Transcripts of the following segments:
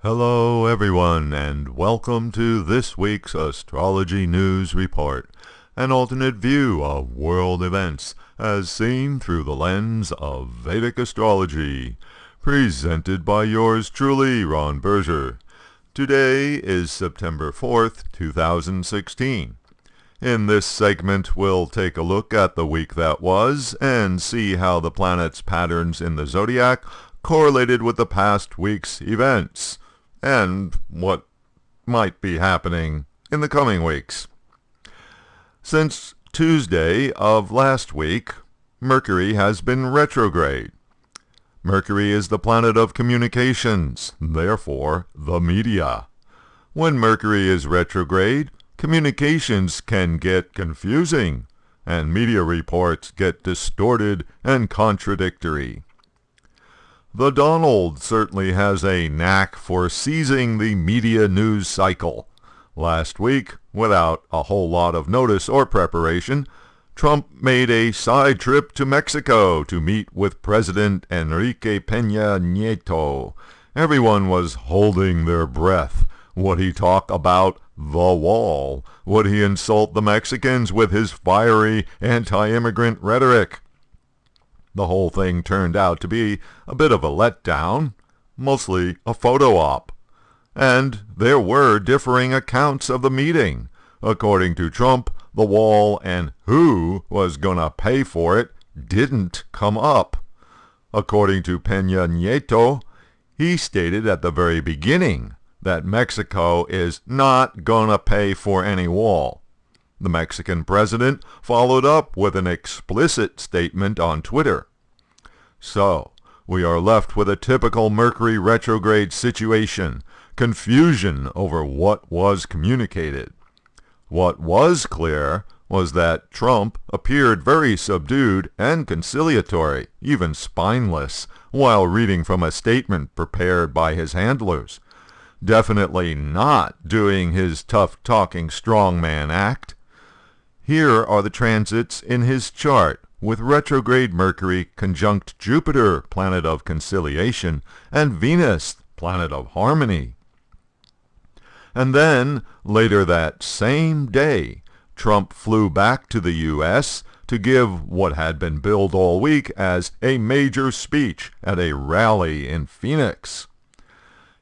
Hello everyone, and welcome to this week's Astrology News Report, an alternate view of world events as seen through the lens of Vedic astrology, presented by yours truly, Ron Berger. Today is September 4th, 2016. In this segment, we'll take a look at the week that was and see how the planets' patterns in the zodiac correlated with the past week's events, and what might be happening in the coming weeks. Since Tuesday of last week, Mercury has been retrograde. Mercury is the planet of communications, therefore the media. When Mercury is retrograde, communications can get confusing, and media reports get distorted and contradictory. The Donald certainly has a knack for seizing the media news cycle. Last week, without a whole lot of notice or preparation, Trump made a side trip to Mexico to meet with President Enrique Peña Nieto. Everyone was holding their breath. Would he talk about the wall? Would he insult the Mexicans with his fiery anti-immigrant rhetoric? The whole thing turned out to be a bit of a letdown, mostly a photo op. And there were differing accounts of the meeting. According to Trump, the wall and who was gonna pay for it didn't come up. According to Peña Nieto, he stated at the very beginning that Mexico is not gonna pay for any wall. The Mexican president followed up with an explicit statement on Twitter. So, we are left with a typical Mercury retrograde situation, confusion over what was communicated. What was clear was that Trump appeared very subdued and conciliatory, even spineless, while reading from a statement prepared by his handlers. Definitely not doing his tough-talking strongman act. Here are the transits in his chart, with retrograde Mercury conjunct Jupiter, planet of conciliation, and Venus, planet of harmony. And then, later that same day, Trump flew back to the U.S. to give what had been billed all week as a major speech at a rally in Phoenix.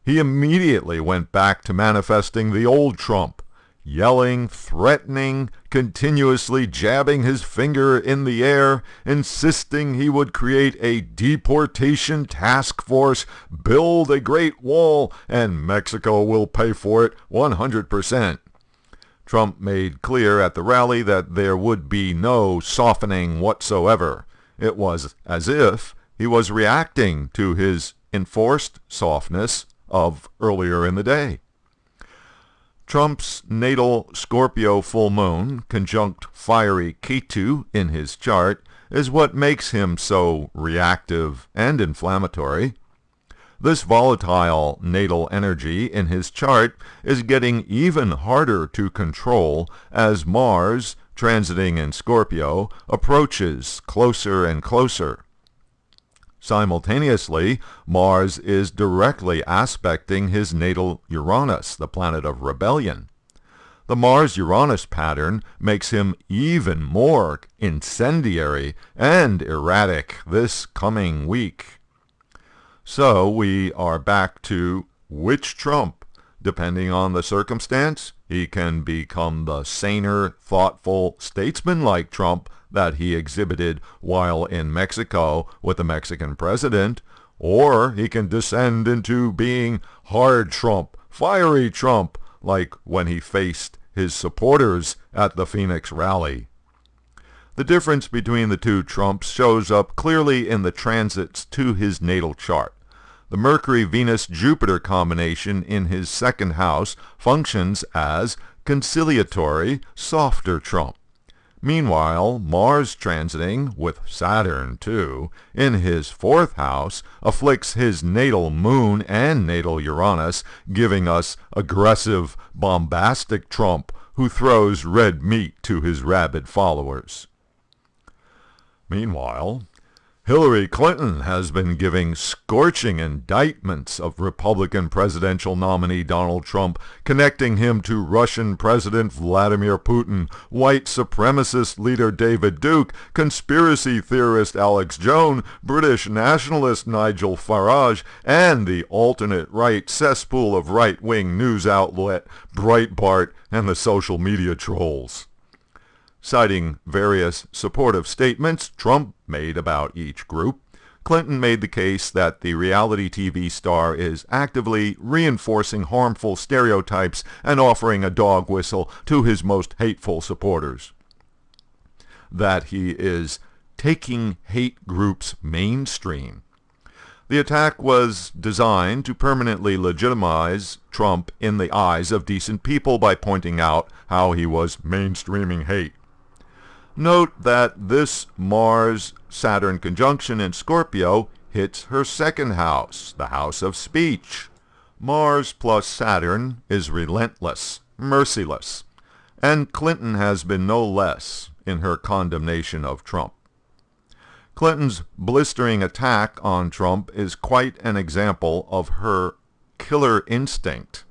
He immediately went back to manifesting the old Trump, yelling, threatening, continuously jabbing his finger in the air, insisting he would create a deportation task force, build a great wall, and Mexico will pay for it 100%. Trump made clear at the rally that there would be no softening whatsoever. It was as if he was reacting to his enforced softness of earlier in the day. Trump's natal Scorpio full moon, conjunct fiery Ketu in his chart, is what makes him so reactive and inflammatory. This volatile natal energy in his chart is getting even harder to control as Mars, transiting in Scorpio, approaches closer and closer. Simultaneously, Mars is directly aspecting his natal Uranus, the planet of rebellion. The Mars-Uranus pattern makes him even more incendiary and erratic this coming week. So we are back to which Trump? Depending on the circumstance, he can become the saner, thoughtful, statesman-like Trump that he exhibited while in Mexico with the Mexican president, or he can descend into being hard Trump, fiery Trump, like when he faced his supporters at the Phoenix rally. The difference between the two Trumps shows up clearly in the transits to his natal chart. The Mercury-Venus-Jupiter combination in his second house functions as conciliatory, softer Trump. Meanwhile, Mars transiting, with Saturn too, in his fourth house afflicts his natal moon and natal Uranus, giving us aggressive, bombastic Trump who throws red meat to his rabid followers. Meanwhile, Hillary Clinton has been giving scorching indictments of Republican presidential nominee Donald Trump, connecting him to Russian President Vladimir Putin, white supremacist leader David Duke, conspiracy theorist Alex Jones, British nationalist Nigel Farage, and the alternate right cesspool of right-wing news outlet Breitbart and the social media trolls. Citing various supportive statements Trump made about each group, Clinton made the case that the reality TV star is actively reinforcing harmful stereotypes and offering a dog whistle to his most hateful supporters. That he is taking hate groups mainstream. The attack was designed to permanently legitimize Trump in the eyes of decent people by pointing out how he was mainstreaming hate. Note that this Mars-Saturn conjunction in Scorpio hits her second house, the house of speech. Mars plus Saturn is relentless, merciless, and Clinton has been no less in her condemnation of Trump. Clinton's blistering attack on Trump is quite an example of her killer instinct.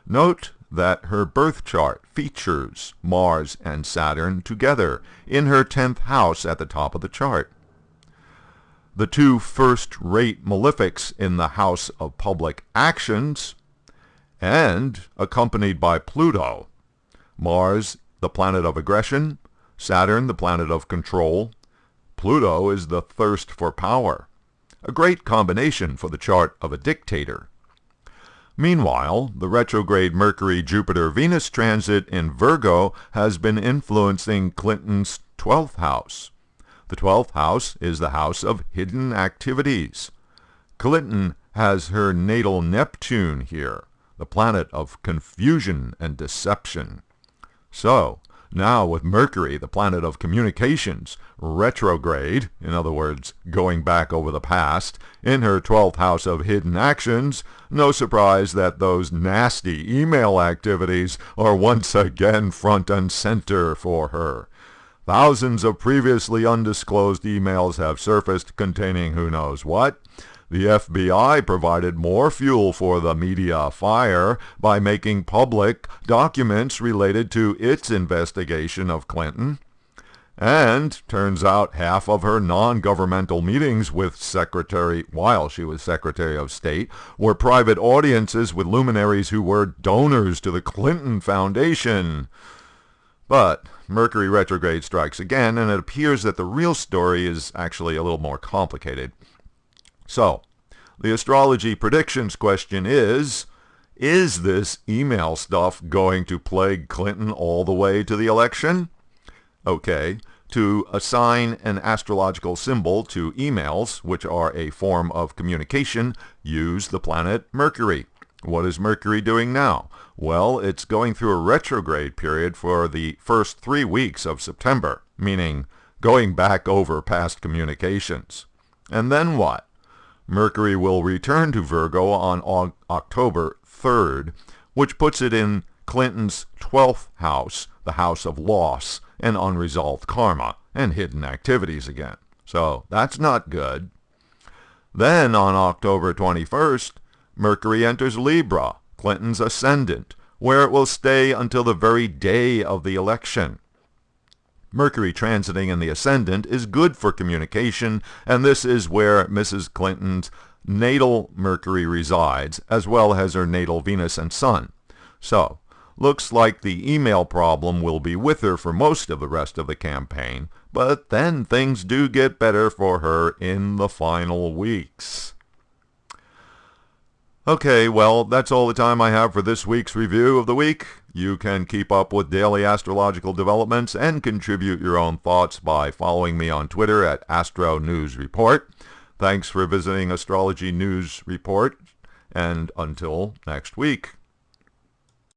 Note that her birth chart features Mars and Saturn together in her 10th house at the top of the chart. The two first-rate malefics in the house of public actions, and accompanied by Pluto. Mars, the planet of aggression, Saturn, the planet of control. Pluto is the thirst for power. A great combination for the chart of a dictator. Meanwhile, the retrograde Mercury-Jupiter-Venus transit in Virgo has been influencing Clinton's 12th house. The 12th house is the house of hidden activities. Clinton has her natal Neptune here, the planet of confusion and deception. So, now with Mercury, the planet of communications, retrograde, in other words, going back over the past, in her 12th house of hidden actions, no surprise that those nasty email activities are once again front and center for her. Thousands of previously undisclosed emails have surfaced containing who knows what. The FBI provided more fuel for the media fire by making public documents related to its investigation of Clinton. And turns out half of her non-governmental meetings with while she was Secretary of State, were private audiences with luminaries who were donors to the Clinton Foundation. But Mercury retrograde strikes again, and it appears that the real story is actually a little more complicated. So, the astrology predictions question is this email stuff going to plague Clinton all the way to the election? Okay, to assign an astrological symbol to emails, which are a form of communication, use the planet Mercury. What is Mercury doing now? Well, it's going through a retrograde period for the first 3 weeks of September, meaning going back over past communications. And then what? Mercury will return to Virgo on October 3rd, which puts it in Clinton's 12th house, the house of loss and unresolved karma and hidden activities again. So that's not good. Then on October 21st, Mercury enters Libra, Clinton's ascendant, where it will stay until the very day of the election. Mercury transiting in the ascendant is good for communication, and this is where Mrs. Clinton's natal Mercury resides, as well as her natal Venus and Sun. So, looks like the email problem will be with her for most of the rest of the campaign, but then things do get better for her in the final weeks. Okay, well, that's all the time I have for this week's review of the week. You can keep up with daily astrological developments and contribute your own thoughts by following me on Twitter at Astro News Report. Thanks for visiting Astrology News Report, and until next week.